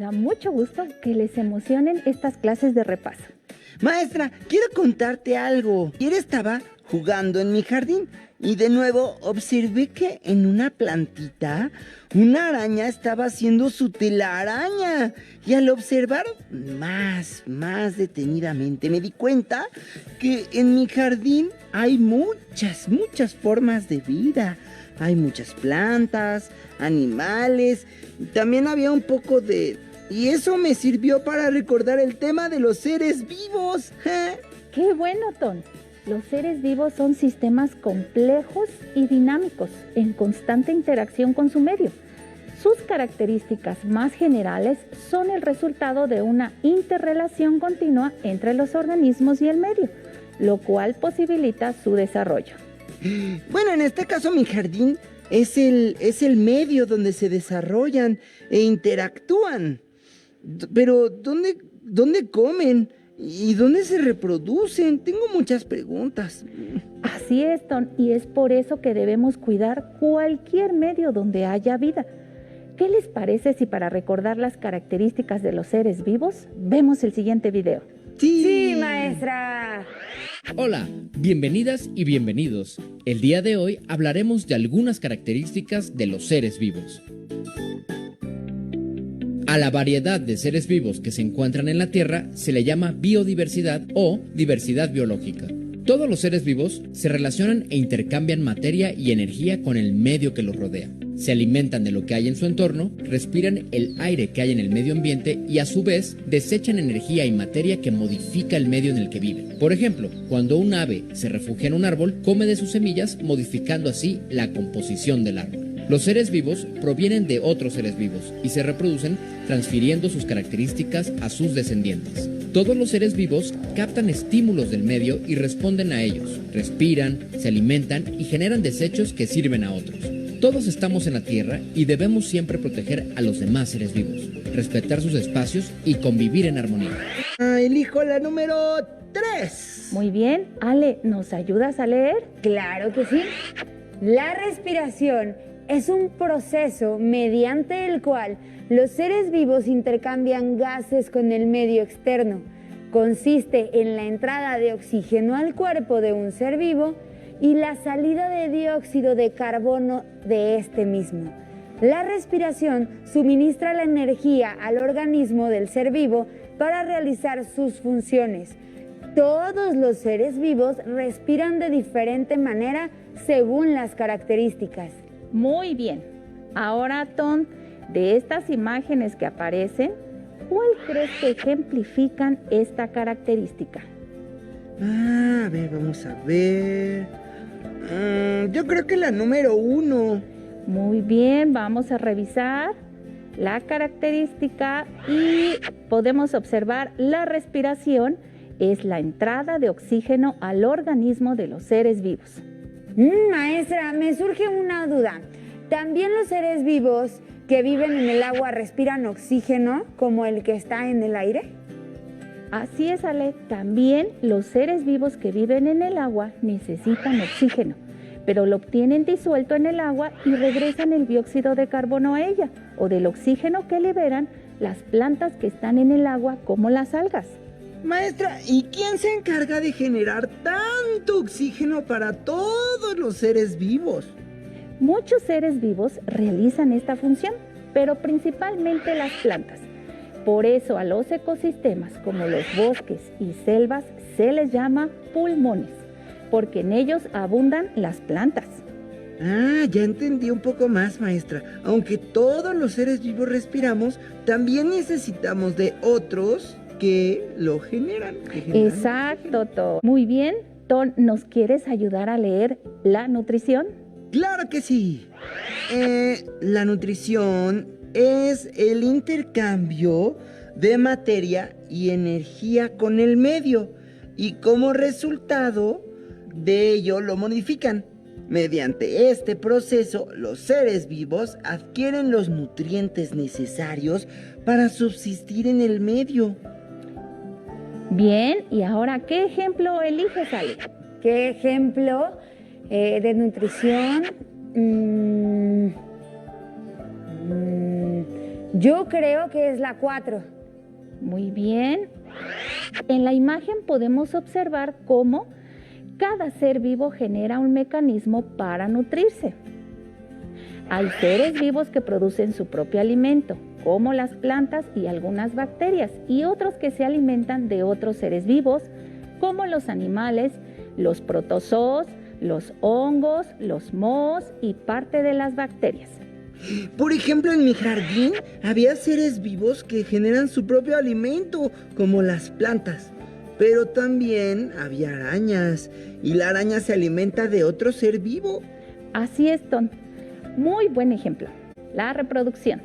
da mucho gusto que les emocionen estas clases de repaso. Maestra, quiero contarte algo. Ayer estaba jugando en mi jardín y de nuevo observé que en una plantita una araña estaba haciendo su telaraña. Y al observar más detenidamente me di cuenta que en mi jardín hay muchas formas de vida. Hay muchas plantas, animales, también había un poco de... Y eso me sirvió para recordar el tema de los seres vivos. ¡Qué bueno, Ton! Los seres vivos son sistemas complejos y dinámicos, en constante interacción con su medio. Sus características más generales son el resultado de una interrelación continua entre los organismos y el medio, lo cual posibilita su desarrollo. Bueno, en este caso mi jardín es el medio donde se desarrollan e interactúan. Pero, ¿dónde comen? ¿Y dónde se reproducen? Tengo muchas preguntas. Así es, Ton, y es por eso que debemos cuidar cualquier medio donde haya vida. ¿Qué les parece si para recordar las características de los seres vivos, vemos el siguiente video? ¡Sí, maestra! Hola, bienvenidas y bienvenidos. El día de hoy hablaremos de algunas características de los seres vivos. A la variedad de seres vivos que se encuentran en la Tierra se le llama biodiversidad o diversidad biológica. Todos los seres vivos se relacionan e intercambian materia y energía con el medio que los rodea. Se alimentan de lo que hay en su entorno, respiran el aire que hay en el medio ambiente y a su vez desechan energía y materia que modifica el medio en el que viven. Por ejemplo, cuando un ave se refugia en un árbol, come de sus semillas, modificando así la composición del árbol. Los seres vivos provienen de otros seres vivos y se reproducen transfiriendo sus características a sus descendientes. Todos los seres vivos captan estímulos del medio y responden a ellos. Respiran, se alimentan y generan desechos que sirven a otros. Todos estamos en la Tierra y debemos siempre proteger a los demás seres vivos, respetar sus espacios y convivir en armonía. Elijo la número 3. Muy bien, Ale, ¿nos ayudas a leer? ¡Claro que sí! La respiración es un proceso mediante el cual los seres vivos intercambian gases con el medio externo. Consiste en la entrada de oxígeno al cuerpo de un ser vivo y la salida de dióxido de carbono de este mismo. La respiración suministra la energía al organismo del ser vivo para realizar sus funciones. Todos los seres vivos respiran de diferente manera según las características. Muy bien. Ahora, Ton, de estas imágenes que aparecen, ¿cuál crees que ejemplifican esta característica? A ver, vamos a ver. Yo creo que la número 1. Muy bien, vamos a revisar la característica y podemos observar la respiración es la entrada de oxígeno al organismo de los seres vivos. Maestra, me surge una duda. ¿También los seres vivos que viven en el agua respiran oxígeno como el que está en el aire? Así es, Ale. También los seres vivos que viven en el agua necesitan oxígeno, pero lo obtienen disuelto en el agua y regresan el dióxido de carbono a ella, o del oxígeno que liberan las plantas que están en el agua como las algas. Maestra, ¿y quién se encarga de generar tanto oxígeno para todos los seres vivos? Muchos seres vivos realizan esta función, pero principalmente las plantas. Por eso a los ecosistemas como los bosques y selvas se les llama pulmones, porque en ellos abundan las plantas. Ya entendí un poco más, maestra. Aunque todos los seres vivos respiramos, también necesitamos de otros que lo generan. Exacto, Ton. Muy bien, Ton, ¿nos quieres ayudar a leer la nutrición? ¡Claro que sí! La nutrición es el intercambio de materia y energía con el medio y como resultado de ello lo modifican. Mediante este proceso, los seres vivos adquieren los nutrientes necesarios para subsistir en el medio. Bien, y ahora, ¿qué ejemplo eliges, Ale? ¿Qué ejemplo de nutrición? Yo creo que es la 4. Muy bien. En la imagen podemos observar cómo cada ser vivo genera un mecanismo para nutrirse. Hay seres vivos que producen su propio alimento, como las plantas y algunas bacterias, y otros que se alimentan de otros seres vivos, como los animales, los protozoos, los hongos, los mohos y parte de las bacterias. Por ejemplo, en mi jardín había seres vivos que generan su propio alimento, como las plantas. Pero también había arañas, y la araña se alimenta de otro ser vivo. Así es, Ton. Muy buen ejemplo. La reproducción.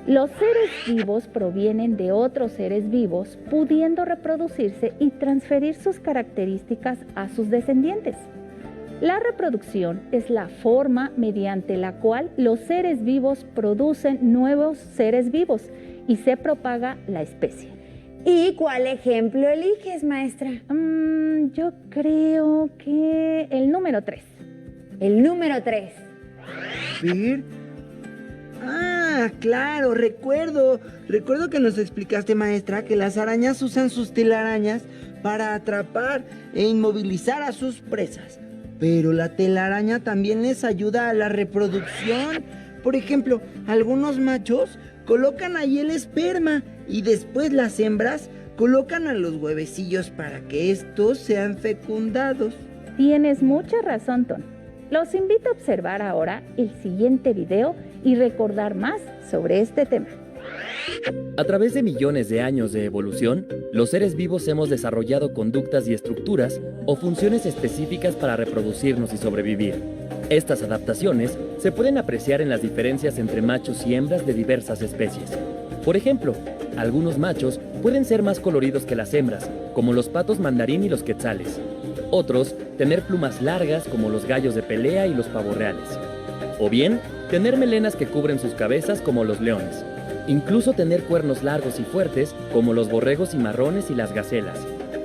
Los seres vivos provienen de otros seres vivos, pudiendo reproducirse y transferir sus características a sus descendientes. La reproducción es la forma mediante la cual los seres vivos producen nuevos seres vivos y se propaga la especie. ¿Y cuál ejemplo eliges, maestra? Yo creo que el número 3. El número 3. ¿Ver? Ah, claro, recuerdo que nos explicaste, maestra, que las arañas usan sus telarañas para atrapar e inmovilizar a sus presas. Pero la telaraña también les ayuda a la reproducción. Por ejemplo, algunos machos colocan ahí el esperma y después las hembras colocan a los huevecillos para que estos sean fecundados. Tienes mucha razón, Ton. Los invito a observar ahora el siguiente video y recordar más sobre este tema. A través de millones de años de evolución, los seres vivos hemos desarrollado conductas y estructuras o funciones específicas para reproducirnos y sobrevivir. Estas adaptaciones se pueden apreciar en las diferencias entre machos y hembras de diversas especies. Por ejemplo, algunos machos pueden ser más coloridos que las hembras, como los patos mandarín y los quetzales. Otros, tener plumas largas como los gallos de pelea y los pavos reales. O bien, tener melenas que cubren sus cabezas como los leones. Incluso tener cuernos largos y fuertes como los borregos cimarrones y las gacelas.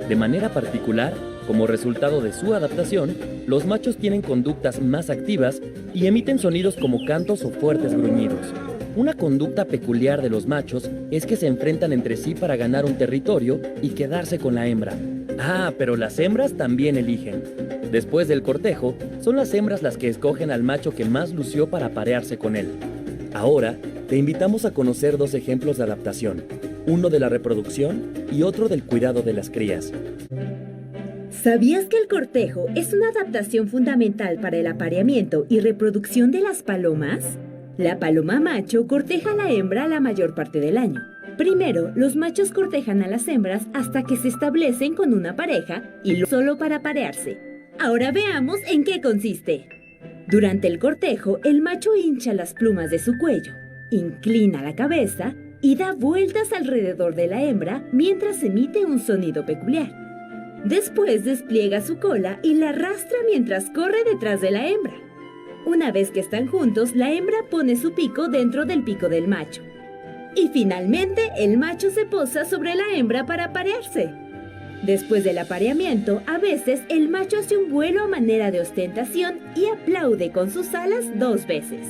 De manera particular, como resultado de su adaptación, los machos tienen conductas más activas y emiten sonidos como cantos o fuertes gruñidos. Una conducta peculiar de los machos es que se enfrentan entre sí para ganar un territorio y quedarse con la hembra. Ah, pero las hembras también eligen. Después del cortejo, son las hembras las que escogen al macho que más lució para aparearse con él. Ahora, te invitamos a conocer dos ejemplos de adaptación, uno de la reproducción y otro del cuidado de las crías. ¿Sabías que el cortejo es una adaptación fundamental para el apareamiento y reproducción de las palomas? La paloma macho corteja a la hembra la mayor parte del año. Primero, los machos cortejan a las hembras hasta que se establecen con una pareja y solo para aparearse. Ahora veamos en qué consiste. Durante el cortejo, el macho hincha las plumas de su cuello, inclina la cabeza y da vueltas alrededor de la hembra mientras emite un sonido peculiar. Después despliega su cola y la arrastra mientras corre detrás de la hembra. Una vez que están juntos, la hembra pone su pico dentro del pico del macho. Y finalmente, el macho se posa sobre la hembra para aparearse. Después del apareamiento, a veces el macho hace un vuelo a manera de ostentación y aplaude con sus alas 2 veces.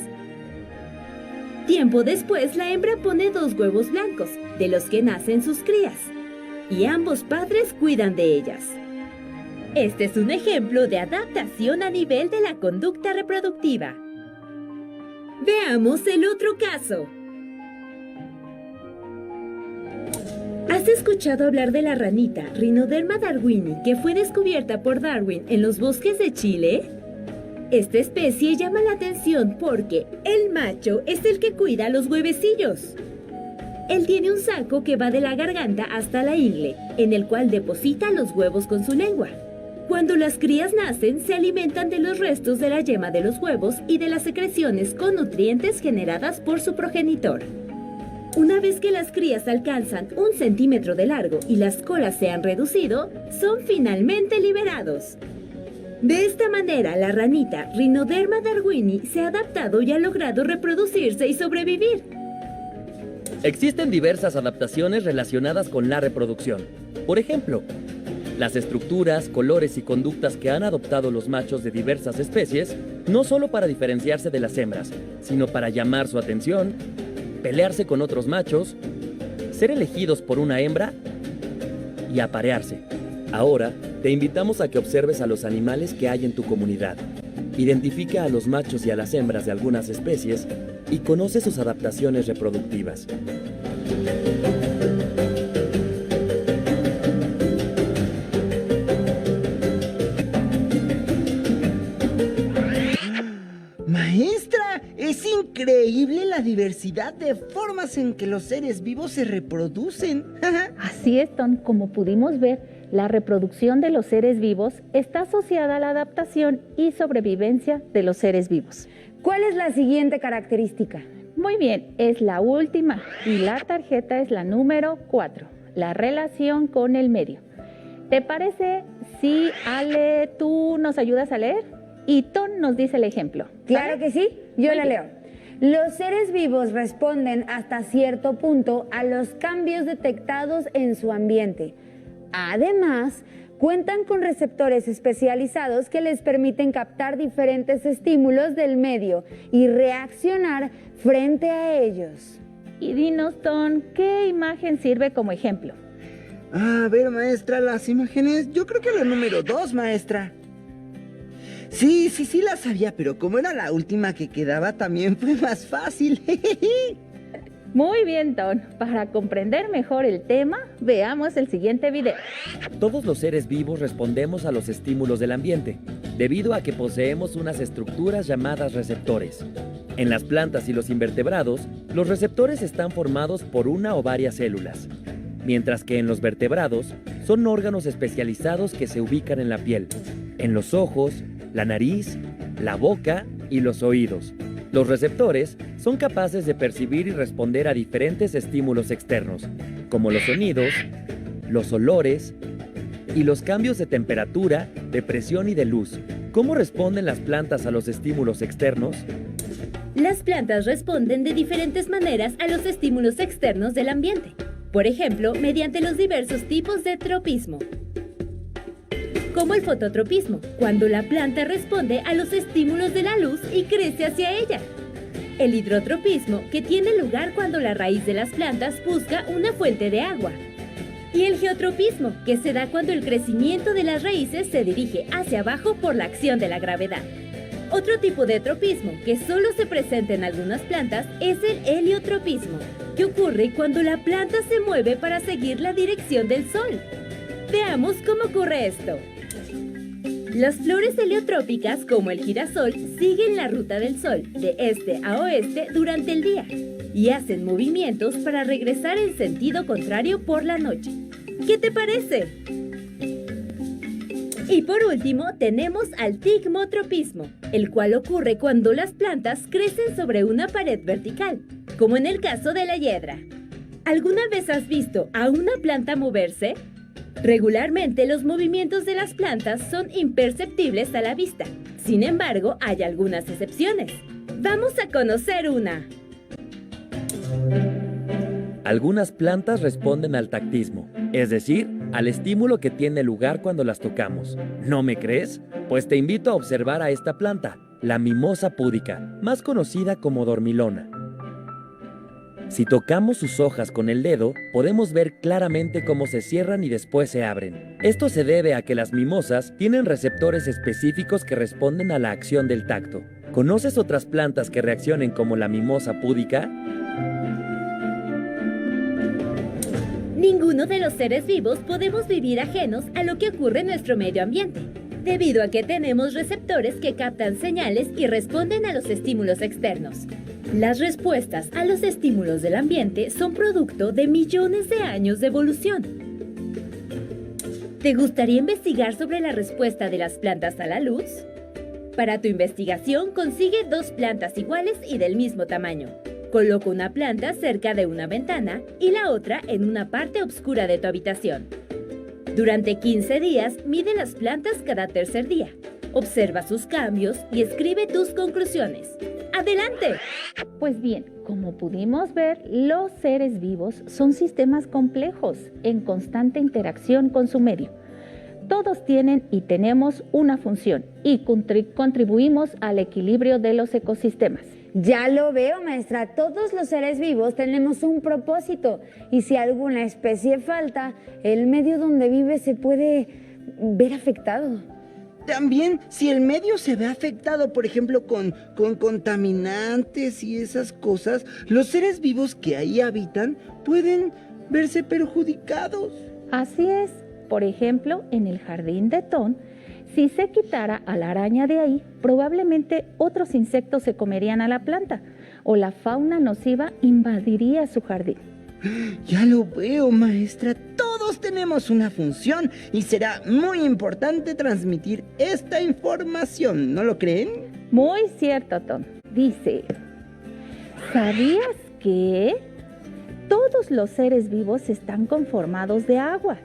Tiempo después, la hembra pone 2 huevos blancos, de los que nacen sus crías, y ambos padres cuidan de ellas. Este es un ejemplo de adaptación a nivel de la conducta reproductiva. Veamos el otro caso. ¿Has escuchado hablar de la ranita Rhinoderma darwini que fue descubierta por Darwin en los bosques de Chile? Esta especie llama la atención porque el macho es el que cuida los huevecillos. Él tiene un saco que va de la garganta hasta la ingle, en el cual deposita los huevos con su lengua. Cuando las crías nacen, se alimentan de los restos de la yema de los huevos y de las secreciones con nutrientes generadas por su progenitor. Una vez que las crías alcanzan 1 centímetro de largo y las colas se han reducido, son finalmente liberados. De esta manera, la ranita Rhinoderma darwini se ha adaptado y ha logrado reproducirse y sobrevivir. Existen diversas adaptaciones relacionadas con la reproducción. Por ejemplo, las estructuras, colores y conductas que han adoptado los machos de diversas especies, no solo para diferenciarse de las hembras, sino para llamar su atención, pelearse con otros machos, ser elegidos por una hembra y aparearse. Ahora, te invitamos a que observes a los animales que hay en tu comunidad. Identifica a los machos y a las hembras de algunas especies y conoce sus adaptaciones reproductivas. Maestra, es increíble la diversidad de formas en que los seres vivos se reproducen. Así es, Tom, como pudimos ver, la reproducción de los seres vivos está asociada a la adaptación y sobrevivencia de los seres vivos. ¿Cuál es la siguiente característica? Muy bien, es la última y la tarjeta es la número 4, la relación con el medio. ¿Te parece si, Ale, tú nos ayudas a leer? Y Tom nos dice el ejemplo. Claro que sí, yo la leo. Los seres vivos responden hasta cierto punto a los cambios detectados en su ambiente. Además, cuentan con receptores especializados que les permiten captar diferentes estímulos del medio y reaccionar frente a ellos. Y dinos, Tom, ¿qué imagen sirve como ejemplo? A ver, maestra, las imágenes. Yo creo que la número 2, maestra. Sí, la sabía, pero como era la última que quedaba, también fue más fácil. Muy bien, Tom. Para comprender mejor el tema, veamos el siguiente video. Todos los seres vivos respondemos a los estímulos del ambiente, debido a que poseemos unas estructuras llamadas receptores. En las plantas y los invertebrados, los receptores están formados por una o varias células, mientras que en los vertebrados son órganos especializados que se ubican en la piel, en los ojos, la nariz, la boca y los oídos. Los receptores son capaces de percibir y responder a diferentes estímulos externos, como los sonidos, los olores y los cambios de temperatura, de presión y de luz. ¿Cómo responden las plantas a los estímulos externos? Las plantas responden de diferentes maneras a los estímulos externos del ambiente. Por ejemplo, mediante los diversos tipos de tropismo, como el fototropismo, cuando la planta responde a los estímulos de la luz y crece hacia ella. El hidrotropismo, que tiene lugar cuando la raíz de las plantas busca una fuente de agua. Y el geotropismo, que se da cuando el crecimiento de las raíces se dirige hacia abajo por la acción de la gravedad. Otro tipo de tropismo, que solo se presenta en algunas plantas, es el heliotropismo, que ocurre cuando la planta se mueve para seguir la dirección del sol. Veamos cómo ocurre esto. Las flores heliotrópicas, como el girasol, siguen la ruta del sol, de este a oeste, durante el día, y hacen movimientos para regresar en sentido contrario por la noche. ¿Qué te parece? Y por último, tenemos al tigmotropismo, el cual ocurre cuando las plantas crecen sobre una pared vertical, como en el caso de la hiedra. ¿Alguna vez has visto a una planta moverse? Regularmente los movimientos de las plantas son imperceptibles a la vista. Sin embargo, hay algunas excepciones. Vamos a conocer una. Algunas plantas responden al tactismo, es decir, al estímulo que tiene lugar cuando las tocamos. ¿No me crees? Pues te invito a observar a esta planta, la mimosa púdica, más conocida como dormilona. Si tocamos sus hojas con el dedo, podemos ver claramente cómo se cierran y después se abren. Esto se debe a que las mimosas tienen receptores específicos que responden a la acción del tacto. ¿Conoces otras plantas que reaccionen como la mimosa púdica? Ninguno de los seres vivos podemos vivir ajenos a lo que ocurre en nuestro medio ambiente, debido a que tenemos receptores que captan señales y responden a los estímulos externos. Las respuestas a los estímulos del ambiente son producto de millones de años de evolución. ¿Te gustaría investigar sobre la respuesta de las plantas a la luz? Para tu investigación, consigue 2 plantas iguales y del mismo tamaño. Coloca una planta cerca de una ventana y la otra en una parte oscura de tu habitación. Durante 15 días, mide las plantas cada tercer día. Observa sus cambios y escribe tus conclusiones. ¡Adelante! Pues bien, como pudimos ver, los seres vivos son sistemas complejos en constante interacción con su medio. Todos tienen y tenemos una función y contribuimos al equilibrio de los ecosistemas. Ya lo veo, maestra. Todos los seres vivos tenemos un propósito y si alguna especie falta, el medio donde vive se puede ver afectado. También, si el medio se ve afectado, por ejemplo, con contaminantes y esas cosas, los seres vivos que ahí habitan pueden verse perjudicados. Así es. Por ejemplo, en el jardín de Ton, si se quitara a la araña de ahí, probablemente otros insectos se comerían a la planta o la fauna nociva invadiría su jardín. Ya lo veo, maestra. Todos tenemos una función y será muy importante transmitir esta información, ¿no lo creen? Muy cierto, Ton. Dice, ¿sabías que todos los seres vivos están conformados de agua?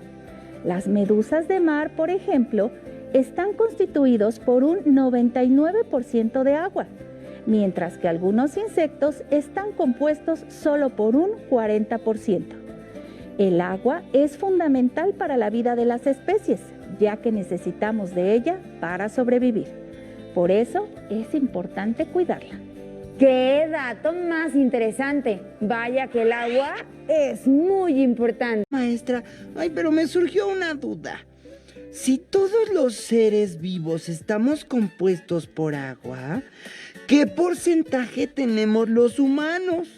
Las medusas de mar, por ejemplo, están constituidos por un 99% de agua, mientras que algunos insectos están compuestos solo por un 40%. El agua es fundamental para la vida de las especies, ya que necesitamos de ella para sobrevivir. Por eso es importante cuidarla. ¡Qué dato más interesante! Vaya que el agua es muy importante. Maestra, pero me surgió una duda. Si todos los seres vivos estamos compuestos por agua, ¿qué porcentaje tenemos los humanos?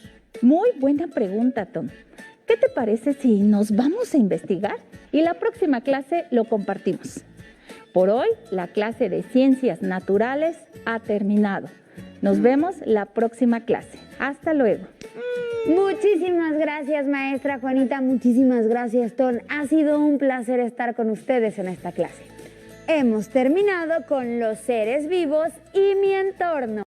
Muy buena pregunta, Tom. ¿Qué te parece si nos vamos a investigar y la próxima clase lo compartimos? Por hoy, la clase de Ciencias Naturales ha terminado. Nos vemos la próxima clase. Hasta luego. Muchísimas gracias, maestra Juanita. Muchísimas gracias, Ton. Ha sido un placer estar con ustedes en esta clase. Hemos terminado con los seres vivos y mi entorno.